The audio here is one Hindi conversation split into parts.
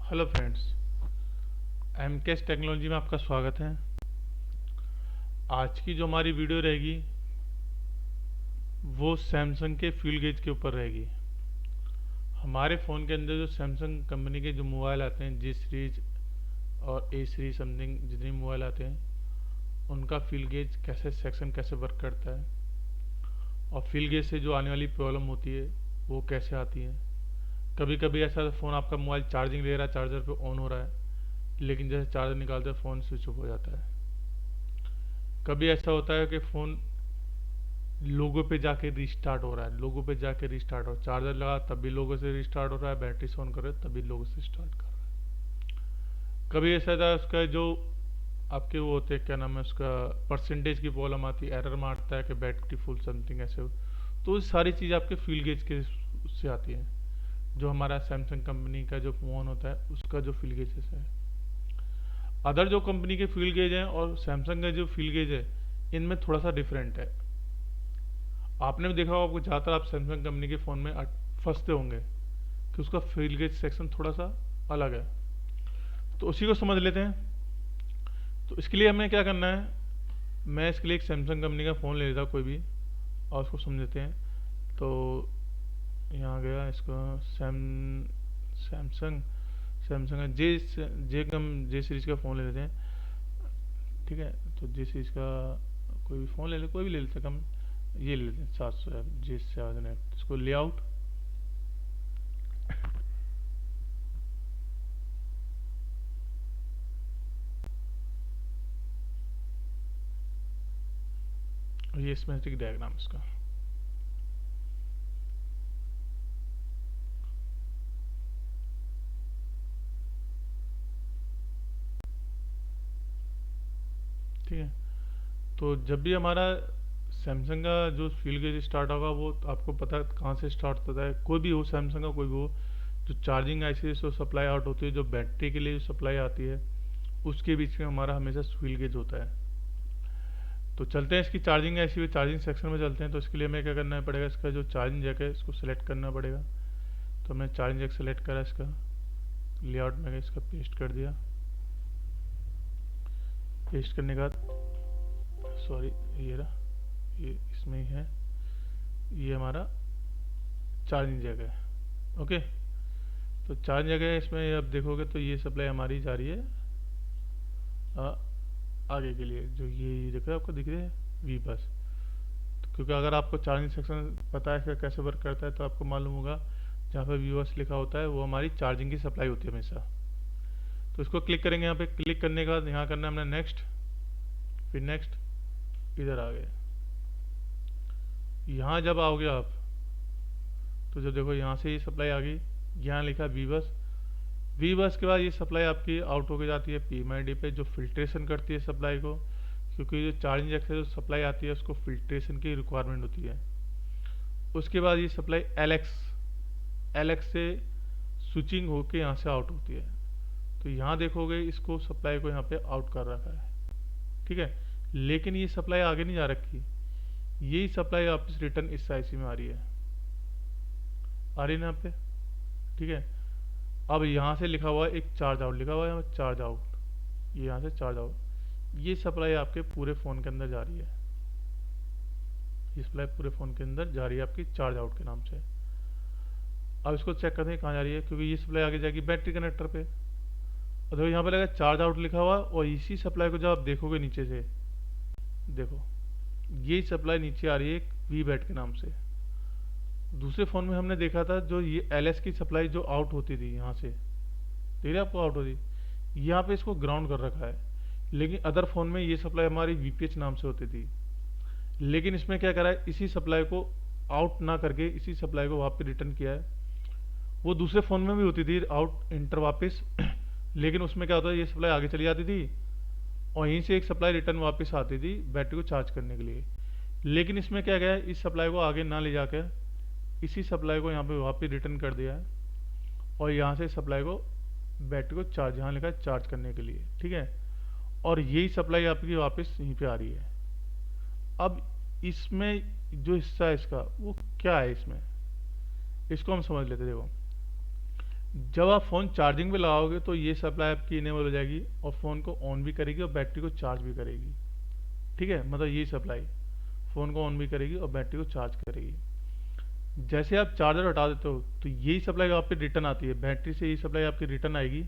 हेलो फ्रेंड्स, एमकेएस टेक्नोलॉजी में आपका स्वागत है। आज की जो हमारी वीडियो रहेगी वो सैमसंग के फ्यूल गेज के ऊपर रहेगी। हमारे फ़ोन के अंदर जो सैमसंग कंपनी के जो मोबाइल आते हैं, जी सीरीज और ए सीरीज समथिंग जितने मोबाइल आते हैं, उनका फ्यूल गेज कैसे सेक्शन कैसे वर्क करता है और फ्यूल गेज से जो आने वाली प्रॉब्लम होती है वो कैसे आती है। कभी कभी ऐसा फ़ोन आपका मोबाइल चार्जिंग ले रहा है, चार्जर पे ऑन हो रहा है, लेकिन जैसे चार्जर निकालते हैं फ़ोन स्विच ऑफ हो जाता है। कभी ऐसा होता है कि फ़ोन लोगो पे जाके रिस्टार्ट हो रहा है, लोगो पे जाके रिस्टार्ट हो, चार्जर लगा तब भी लोगो से रिस्टार्ट हो रहा है, बैटरी से ऑन कर रहे हो तब भी लोगो से स्टार्ट कर रहा है। कभी ऐसा था उसका जो आपके वो होते हैं, क्या नाम है उसका, परसेंटेज की प्रॉब्लम आती है, एरर मारता है कि बैटरी फुल समथिंग ऐसे हो। तो ये सारी चीज़ आपके फ्यूल गेज के उससे आती है। जो हमारा सैमसंग कंपनी का जो फ़ोन होता है उसका जो फ्यूल गेज है, अदर जो कंपनी के फ्यूल गेज हैं और सैमसंग का जो फ्यूल गेज है, इनमें थोड़ा सा डिफरेंट है। आपने भी देखा होगा, आपको ज़्यादातर आप सैमसंग कंपनी के फ़ोन में फंसते होंगे कि उसका फील्ड गेज सेक्शन थोड़ा सा अलग है। तो उसी को समझ लेते हैं। तो इसके लिए हमें क्या करना है, मैं इसके लिए एक सैमसंग कंपनी का फ़ोन ले लेता हूँ कोई भी, और उसको समझते हैं। तो यहाँ गया इसको सैमसंग सैमसंग का जे सीरीज़ का फ़ोन ले लेते हैं। ठीक है, तो जे सीरीज़ का कोई भी फ़ोन ले ले, कोई भी ले लेते हैं। कम ये ले लेते हैं 700 J7 इसको लेआउट। ये स्मेटिक डायग्राम इसका। ठीक है, तो जब भी हमारा सैमसंग का जो फील गेज स्टार्ट होगा, वो आपको पता है कहाँ से स्टार्ट होता है। कोई भी हो सैमसंग का, कोई भी हो, जो चार्जिंग आईसी से सप्लाई आउट होती है, जो बैटरी के लिए जो सप्लाई आती है, उसके बीच में हमारा हमेशा फील गेज होता है। तो चलते हैं इसकी चार्जिंग आईसी में, चार्जिंग सेक्शन में चलते हैं। तो इसके लिए हमें क्या करना पड़ेगा, इसका जो चार्जिंग जैक है इसको सेलेक्ट करना पड़ेगा। तो मैं चार्जिंग जैक सेलेक्ट करा, इसका लेआउट में इसका पेस्ट कर दिया। पेस्ट करने के बाद, सॉरी, ये रहा, ये इसमें ही है, ये हमारा चार्जिंग जैक है। ओके, तो चार्ज जगह इसमें अब देखोगे तो ये सप्लाई हमारी जा रही है आ, आगे के लिए। जो ये देखो आपको दिख रहे हैं वी बस। तो क्योंकि अगर आपको चार्जिंग सेक्शन पता है कि कैसे वर्क करता है, तो आपको मालूम होगा जहाँ पर वी बस लिखा होता है वो हमारी चार्जिंग की सप्लाई होती है हमेशा। तो इसको क्लिक करेंगे, यहाँ पे क्लिक करने के बाद यहाँ करना है हमने नेक्स्ट, फिर नेक्स्ट, इधर आ गए। यहाँ जब आओगे आप, तो जब देखो यहाँ से ये सप्लाई आ गई, यहाँ लिखा वी बस। वी बस के बाद ये सप्लाई आपकी आउट होके जाती है पीएमआईडी पे, जो फिल्ट्रेशन करती है सप्लाई को। क्योंकि जो चार्जिंग जैक से जो सप्लाई आती है उसको फिल्ट्रेशन की रिक्वायरमेंट होती है। उसके बाद ये सप्लाई एलएक्स एलएक्स से स्विचिंग होके यहाँ से आउट होती है। तो यहाँ देखोगे इसको सप्लाई को यहाँ पे आउट कर रखा है। ठीक है, लेकिन ये सप्लाई आगे नहीं जा रखी, यही सप्लाई वापस रिटर्न इस आईसी में आ रही है, आ रही है ना यहाँ पे। ठीक है, अब यहाँ से लिखा हुआ है एक चार्ज आउट, लिखा हुआ है यहाँ पे चार्ज आउट, ये यहाँ से चार्ज आउट। ये सप्लाई आपके पूरे फ़ोन के अंदर जा रही है, ये सप्लाई पूरे फ़ोन के अंदर जा रही है आपकी चार्ज आउट के नाम से। अब इसको चेक करते हैं कहाँ जा रही है, क्योंकि ये सप्लाई आगे जाएगी बैटरी कनेक्टर पे। और देखो यहाँ पे लगा चार्ज आउट लिखा हुआ, और इसी सप्लाई को जब आप देखोगे नीचे से, देखो ये सप्लाई नीचे आ रही है वी बैट के नाम से। दूसरे फ़ोन में हमने देखा था जो ये एलएस की सप्लाई जो आउट होती थी यहाँ से, देख रहे आपको आउट होती, यहाँ पे इसको ग्राउंड कर रखा है। लेकिन अदर फ़ोन में ये सप्लाई हमारी वीपीएच नाम से होती थी। लेकिन इसमें क्या करा है, इसी सप्लाई को आउट ना करके इसी सप्लाई को वापस रिटर्न किया है। वो दूसरे फ़ोन में भी होती थी आउट इंटर वापस लेकिन उसमें क्या होता है, ये सप्लाई आगे चली जाती थी और यहीं से एक सप्लाई रिटर्न वापस आती थी बैटरी को चार्ज करने के लिए। लेकिन इसमें क्या गया है, इस सप्लाई को आगे ना ले जाकर इसी सप्लाई को यहाँ पे वापस रिटर्न कर दिया है, और यहाँ से सप्लाई को बैटरी को चार्ज, यहाँ लिखा है चार्ज करने के लिए। ठीक है, और यही सप्लाई आपकी वापस यहीं पे आ रही है। अब इसमें जो हिस्सा है इसका वो क्या है, इसमें इसको हम समझ लेते हैं। देखो, जब आप फ़ोन चार्जिंग पे लगाओगे तो ये सप्लाई आपकी इनेबल हो जाएगी और फ़ोन को ऑन भी करेगी और बैटरी को चार्ज भी करेगी। ठीक है, मतलब ये सप्लाई फ़ोन को ऑन भी करेगी और बैटरी को चार्ज करेगी। जैसे आप चार्जर हटा देते हो तो यही सप्लाई आपकी रिटर्न आती है, बैटरी से यही सप्लाई आपकी रिटर्न आएगी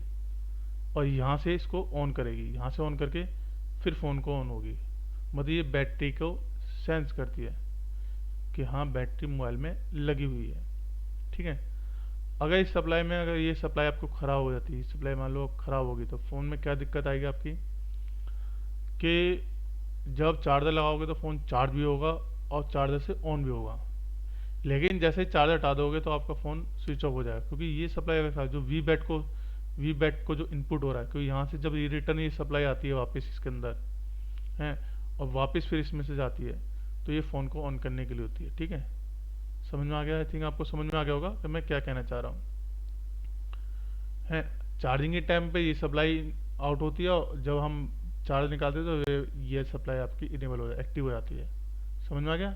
और यहाँ से इसको ऑन करेगी, यहाँ से ऑन करके फिर फ़ोन को ऑन होगी। मतलब ये बैटरी को सेंस करती है कि हाँ बैटरी मोबाइल में लगी हुई है। ठीक है, अगर इस सप्लाई में अगर ये सप्लाई आपको ख़राब हो जाती है, सप्लाई मान लो ख़राब होगी तो फ़ोन में क्या दिक्कत आएगी आपकी कि जब चार्जर लगाओगे तो फ़ोन चार्ज भी होगा और चार्जर से ऑन भी होगा, लेकिन जैसे ही चार्जर हटा दोगे तो आपका फ़ोन स्विच ऑफ हो जाएगा, क्योंकि ये सप्लाई वैसा जो वी बैट को जो इनपुट हो रहा है, क्योंकि यहाँ से जब ये रिटर्न ये सप्लाई आती है वापस इसके अंदर है और वापस फिर इसमें से जाती है तो ये फ़ोन को ऑन करने के लिए होती है। ठीक है, समझ में आ गया? आई थिंक आपको समझ में आ गया होगा कि मैं क्या कहना चाह रहा हूँ। है, चार्जिंग के टाइम पे ये सप्लाई आउट होती है और जब हम चार्ज निकालते हैं तो ये सप्लाई आपकी इनेबल हो एक्टिव हो जाती है। समझ में आ गया?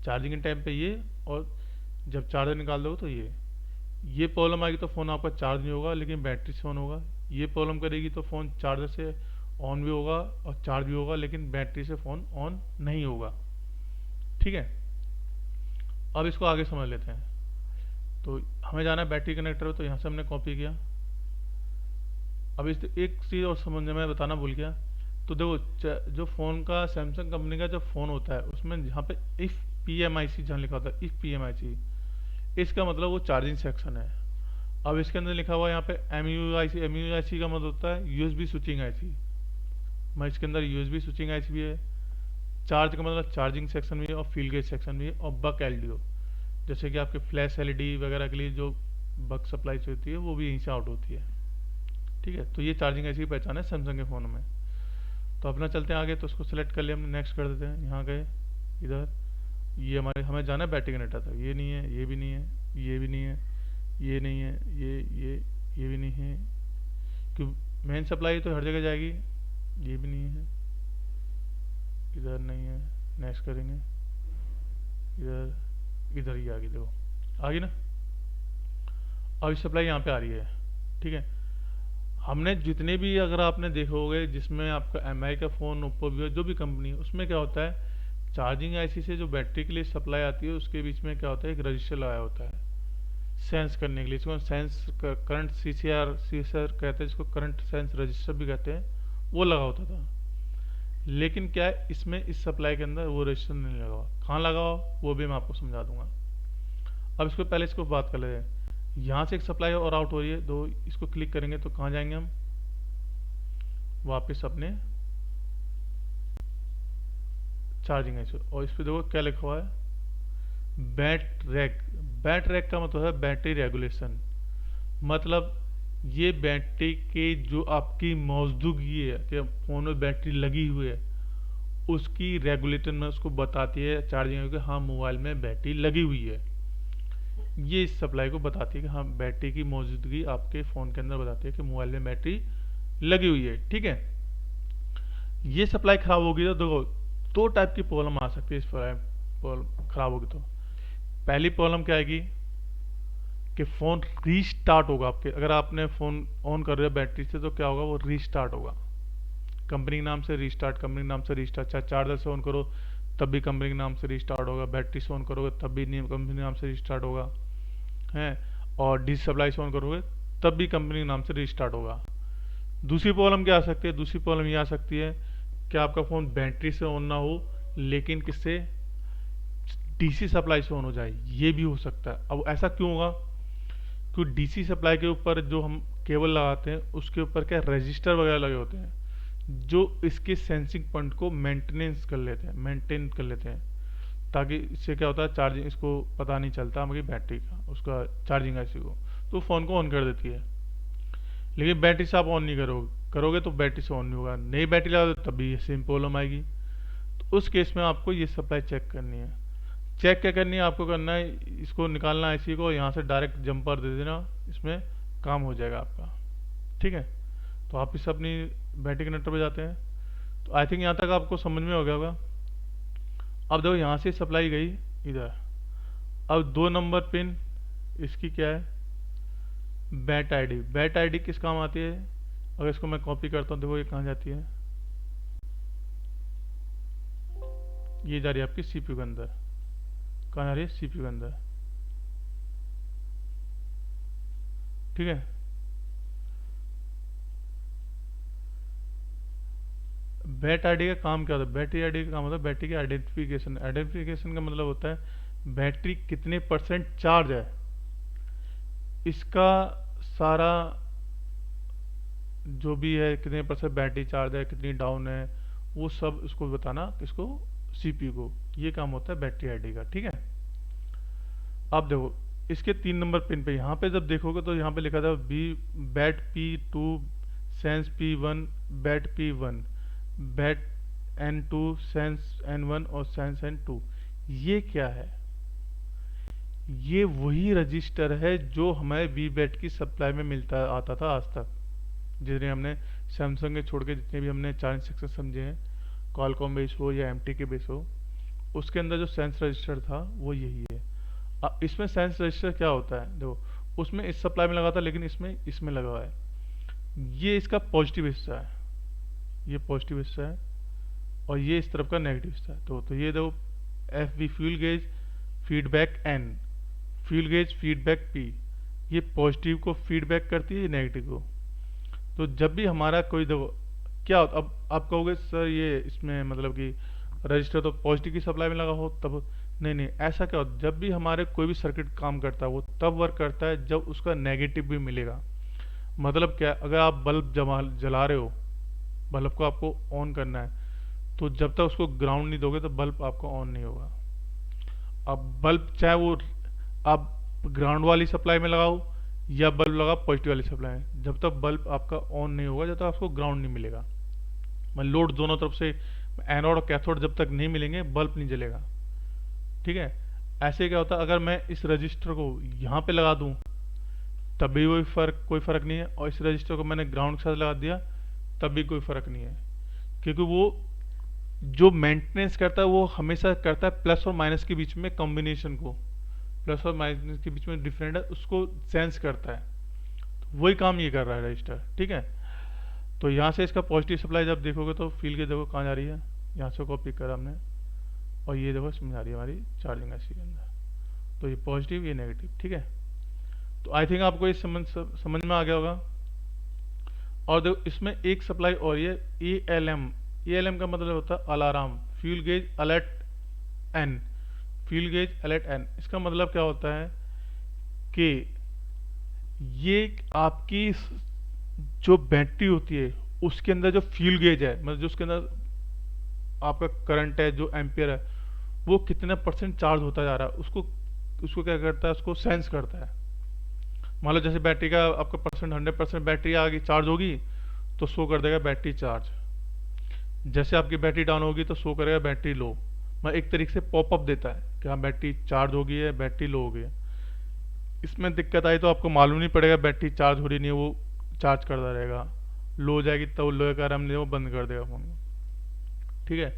चार्जिंग के टाइम पे ये, और जब चार्जर निकाल दो तो ये प्रॉब्लम आएगी तो फ़ोन आपका चार्ज नहीं होगा लेकिन बैटरी से ऑन होगा। ये प्रॉब्लम करेगी तो फ़ोन चार्जर से ऑन भी होगा और चार्ज भी होगा लेकिन बैटरी से फ़ोन ऑन नहीं होगा। ठीक है, अब इसको आगे समझ लेते हैं। तो हमें जाना है बैटरी कनेक्टर पे, तो यहाँ से हमने कॉपी किया। अब इस एक चीज़ और समझने में बताना भूल गया। तो देखो जो फ़ोन का सैमसंग कंपनी का जो फ़ोन होता है उसमें जहाँ पे इफ़ पी एम आई सी जहाँ लिखा होता है इफ़ पी एम आई सी, इसका मतलब वो चार्जिंग सेक्शन है। अब इसके अंदर लिखा हुआ है यहाँ पे एम यू आई सी का मतलब होता है यू एस बी स्विचिंग आई सी। मैं इसके अंदर यू एस बी स्विचिंग आई सी भी है, चार्ज का मतलब चार्जिंग सेक्शन भी है और फील्ड गेज सेक्शन भी है और बक एल डी ओ, जैसे कि आपके फ्लैश एल ई डी वगैरह के लिए जो बक सप्लाई होती है वो भी यहीं से आउट होती है। ठीक है, तो ये चार्जिंग ऐसी पहचान है सैमसंग के फ़ोनों में। तो अपना चलते हैं आगे, तो उसको सिलेक्ट कर लिया हमने, नेक्स्ट कर देते हैं। यहाँ गए इधर, ये हमें जाना है बैटरी कनेक्टर था, ये नहीं है, ये भी नहीं है, ये भी नहीं है, ये नहीं है, ये भी नहीं है, क्यों मेन सप्लाई तो हर जगह जाएगी। ये भी नहीं है, इधर नहीं है, नेक्स्ट करेंगे इधर, इधर ही आ गई, देखो आ गई ना। अब सप्लाई यहाँ पे आ रही है। ठीक है, हमने जितने भी, अगर आपने देखे होंगे जिसमें आपका एम आई का फ़ोन, ओप्पो, वीवो, जो भी कंपनी है उसमें क्या होता है, चार्जिंग आईसी से जो बैटरी के लिए सप्लाई आती है उसके बीच में क्या होता है, एक रजिस्टर लगाया होता है सेंस करने के लिए। इसको sense current C C R कहते हैं, इसको करंट सेंस रजिस्टर भी कहते हैं, वो लगा होता था। लेकिन क्या है, इसमें इस सप्लाई के अंदर वो रजिस्टर नहीं लगा हुआ। कहाँ लगा हुआ वो भी मैं आपको समझा दूंगा। अब इसको पहले इसको बात कर लेते हैं। यहाँ से एक सप्लाई और आउट हो रही है, दो इसको क्लिक करेंगे तो कहाँ जाएंगे हम, वापस अपने चार्जिंग है। और इस पर देखो क्या लिखा हुआ है, बैट रैक का मतलब है बैटरी रेगुलेशन। मतलब ये बैटरी के जो आपकी मौजूदगी है कि फ़ोन में बैटरी लगी हुई है उसकी रेगुलेटर में उसको बताती है चार्जिंग कि हाँ मोबाइल में बैटरी लगी हुई है। ये इस सप्लाई को बताती है कि हाँ बैटरी की मौजूदगी आपके फ़ोन के अंदर बताती है कि मोबाइल में बैटरी लगी हुई है। ठीक है, ये सप्लाई खराब होगी तो देखो दो टाइप की प्रॉब्लम आ सकती है। इस प्रॉब्लम खराब होगी तो पहली प्रॉब्लम क्या आएगी कि फ़ोन रीस्टार्ट होगा आपके, अगर आपने फ़ोन ऑन कर रहे हो बैटरी से तो क्या होगा, वो रीस्टार्ट होगा। कंपनी के नाम से रीस्टार्ट, कंपनी के नाम से रीस्टार्ट, चाहे चार्जर से ऑन करो तब भी कंपनी के नाम से रीस्टार्ट होगा, बैटरी से ऑन करोगे तब भी कंपनी के नाम से रीस्टार्ट होगा है, और डी सप्लाई से ऑन करोगे तब भी कंपनी के नाम से रीस्टार्ट होगा। दूसरी प्रॉब्लम क्या आ सकती है, दूसरी प्रॉब्लम ये आ सकती है कि आपका फ़ोन बैटरी से ऑन ना हो लेकिन किससे, डीसी सप्लाई से ऑन हो जाए, ये भी हो सकता है। अब ऐसा क्यों होगा, क्योंकि डीसी सप्लाई के ऊपर जो हम केबल लगाते हैं उसके ऊपर क्या रजिस्टर वगैरह लगे होते हैं जो इसके सेंसिंग पॉइंट को मेंटेन कर लेते हैं, ताकि इससे क्या होता है चार्जिंग, इसको पता नहीं चलता हमारी बैटरी का, उसका चार्जिंग ऐसी को तो फ़ोन को ऑन कर देती है। लेकिन बैटरी से आप ऑन नहीं करोगे तो बैटरी से ऑन नहीं होगा। नई बैटरी लगा दो तब भी ये सेम प्रॉब्लम आएगी। तो उस केस में आपको ये सप्लाई चेक करनी है। चेक क्या करनी है, आपको करना है इसको निकालना है इसी को, यहाँ से डायरेक्ट जंपर दे देना, इसमें काम हो जाएगा आपका। ठीक है, तो आप इस अपनी बैटरी कनेक्टर पे जाते हैं। तो आई थिंक यहाँ तक आपको समझ में हो गया होगा। अब देखो यहाँ से सप्लाई गई इधर। अब 2 नंबर पिन इसकी क्या है, बैट आईडी किस काम आती है? अगर इसको मैं कॉपी करता हूँ, देखो ये कहाँ जाती है, ये जा रही है आपकी सीपीयू के अंदर। कहाँ जा रही है? सीपीयू के अंदर। ठीक है। बैट आईडी का काम क्या होता है? बैटरी आईडी का काम होता है बैटरी की आइडेंटिफिकेशन। आइडेंटिफिकेशन का मतलब होता है बैटरी कितने परसेंट चार्ज है, इसका सारा जो भी है, कितने परसेंट बैटरी चार्ज है, कितनी डाउन है, वो सब इसको बताना, किसको? सीपीयू को। ये काम होता है बैटरी आईडी का। ठीक है। आप देखो इसके 3 नंबर पिन पे, यहाँ पे जब देखोगे तो यहाँ पे लिखा था B bat P2, sense P1, bat P1, bat N2, sense N1 और सेंस N2। ये क्या है? ये वही रजिस्टर है जो हमें वी बैट की सप्लाई में मिलता आता था आज तक, जिन्हें हमने सैमसंग के छोड़ के जितने भी हमने चार इंस्ट्रक्शन समझे हैं, कॉलकॉम बेस हो या एमटी के बेस हो, उसके अंदर जो सेंस रजिस्टर था वो यही है। अब इसमें सेंस रजिस्टर क्या होता है? देखो, उसमें इस सप्लाई में लगा था, लेकिन इसमें इसमें लगा हुआ है। ये इसका पॉजिटिव हिस्सा है, ये पॉजिटिव हिस्सा है, और ये इस तरफ का नेगेटिव हिस्सा है। तो ये देखो, F B fuel gauge feedback N, fuel gauge feedback P, ये पॉजिटिव को फीडबैक करती है, ये नेगेटिव को। तो जब भी हमारा कोई देखो क्या होता, अब आप कहोगे सर ये इसमें मतलब कि रजिस्टर तो पॉजिटिव की सप्लाई में लगा हो तब, नहीं नहीं, ऐसा क्या होता, जब भी हमारे कोई भी सर्किट काम करता है वो तब वर्क करता है जब उसका नेगेटिव भी मिलेगा। मतलब क्या, अगर आप बल्ब जला रहे हो, बल्ब को आपको ऑन करना है, तो जब तक उसको ग्राउंड नहीं दोगे तो बल्ब आपका ऑन नहीं होगा। अब बल्ब चाहे वो आप ग्राउंड वाली सप्लाई में लगाओ या बल्ब लगा पॉजिटिव वाली सप्लाई में, जब तक बल्ब आपका ऑन नहीं होगा, जब तक आपको ग्राउंड नहीं मिलेगा, मतलब लोड दोनों तरफ से एनोड और कैथोड जब तक नहीं मिलेंगे बल्ब नहीं जलेगा। ठीक है। ऐसे क्या होता है, अगर मैं इस रजिस्टर को यहाँ पे लगा दूं तब भी कोई फर्क नहीं है, और इस रजिस्टर को मैंने ग्राउंड के साथ लगा दिया तब भी कोई फर्क नहीं है, क्योंकि वो जो मेंटेनेंस करता है वो हमेशा करता है प्लस और माइनस के बीच में कॉम्बिनेशन को, प्लस और माइनस के बीच में डिफरेंट है उसको सेंस करता है। तो वही काम ये कर रहा है रजिस्टर। ठीक है। तो यहाँ से इसका पॉजिटिव सप्लाई जब देखोगे तो फील के देखो कहाँ जा रही है, यहाँ से कॉपी करा हमने, और ये देखो इसमें जा रही है हमारी चार्जिंग आईसी के अंदर। तो ये पॉजिटिव, ये नेगेटिव। ठीक है। तो आई थिंक आपको ये समझ में आ गया होगा। और देखो इसमें एक सप्लाई और ये ALM, ALM का मतलब होता है alarm, fuel gauge alert N, fuel gauge alert N. इसका मतलब क्या होता है कि ये आपकी जो बैटरी होती है उसके अंदर जो फ्यूल गेज है, मतलब जो उसके अंदर आपका करंट है, जो एम्पियर है, वो कितना परसेंट चार्ज होता जा रहा है, उसको उसको क्या करता है, उसको सेंस करता है। मान लो जैसे बैटरी का आपका परसेंट 100% बैटरी आ गई, चार्ज होगी, तो शो कर देगा बैटरी चार्ज। जैसे आपकी बैटरी डाउन होगी तो शो करेगा बैटरी लो। मतलब एक तरीके से पॉपअप देता है कि हाँ बैटरी चार्ज हो गई है, बैटरी लो हो गई है। इसमें दिक्कत आई तो आपको मालूम नहीं पड़ेगा बैटरी चार्ज हो रही नहीं है, वो चार्ज करता रहेगा, लो हो जाएगी तो लोहे का रम वो बंद कर देगा फोन को। ठीक है।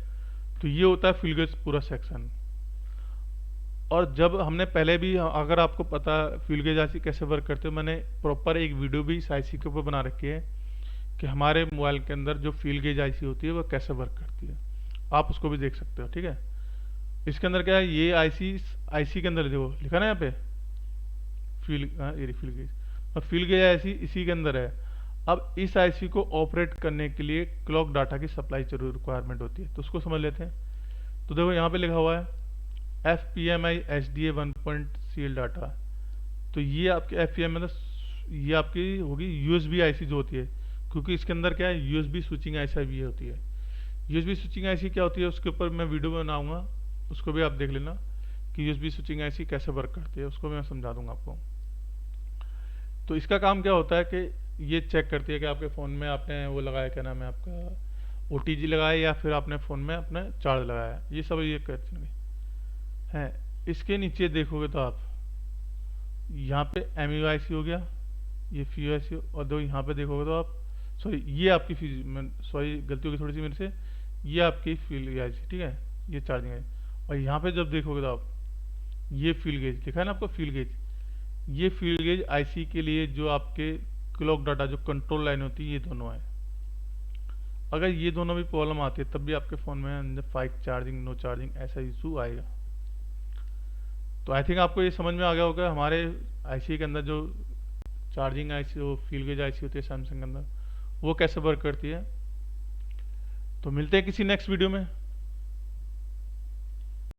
तो ये होता है फ्यूल गेज पूरा सेक्शन। और जब हमने पहले भी, अगर आपको पता फ्यूल गेज आईसी कैसे वर्क करते हो, मैंने प्रॉपर एक वीडियो भी इस आईसी के ऊपर बना रखी है कि हमारे मोबाइल के अंदर जो फ्यूल गेज आईसी होती है वो कैसे वर्क करती है, आप उसको भी देख सकते हो। ठीक है। इसके अंदर क्या है, ये आईसी आईसी के अंदर देखो लिखा ना यहाँ पे फ्यूल, ये फ्यूल गेज, और फ्यूल गेज आईसी इसी के अंदर है। अब इस आईसी को ऑपरेट करने के लिए क्लॉक डाटा की सप्लाई जरूर रिक्वायरमेंट होती है, तो उसको समझ लेते हैं। तो देखो यहाँ पे लिखा हुआ है FPMI SDA 1.CL डाटा। तो ये आपके FPM मतलब ये आपकी होगी USB आईसी जो होती है, क्योंकि इसके अंदर क्या है USB स्विचिंग आईसी भी होती है। USB स्विचिंग आईसी क्या होती है उसके ऊपर मैं वीडियो बनाऊंगा, उसको भी आप देख लेना कि USB स्विचिंग आईसी कैसे वर्क करती है, उसको भी मैं समझा दूंगा आपको। तो इसका काम क्या होता है कि ये चेक करती है कि आपके फ़ोन में आपने वो लगाया, क्या नाम है आपका, OTG लगाया या फिर आपने फ़ोन में अपने चार्ज लगाया, ये सब ये करती है। इसके नीचे देखोगे तो आप यहाँ पे MUIC हो गया, ये FUIC, और दो यहाँ पे देखोगे तो आप, सॉरी ये आपकी सॉरी गलती होगी थोड़ी सी मेरे से, ये आपकी फ्यूल आईसी। ठीक है। ये चार्जिंग है। और यहाँ पे जब देखोगे तो आप ये फ्यूल गेज लिखा है ना आपको, फ्यूल गेज, ये फील्ड गेज आईसी के लिए जो आपके क्लॉक डाटा जो कंट्रोल लाइन होती है, ये दोनों है। अगर ये दोनों भी प्रॉब्लम आती है तब भी आपके फ़ोन में अंदर फाइट चार्जिंग, नो चार्जिंग ऐसा इशू आएगा। तो आई थिंक आपको ये समझ में आ गया होगा हमारे आईसी के अंदर जो चार्जिंग आईसी, वो फील्ड गेज आईसी होती है सैमसंग के अंदर, वो कैसे वर्क करती है। तो मिलते हैं किसी नेक्स्ट वीडियो में।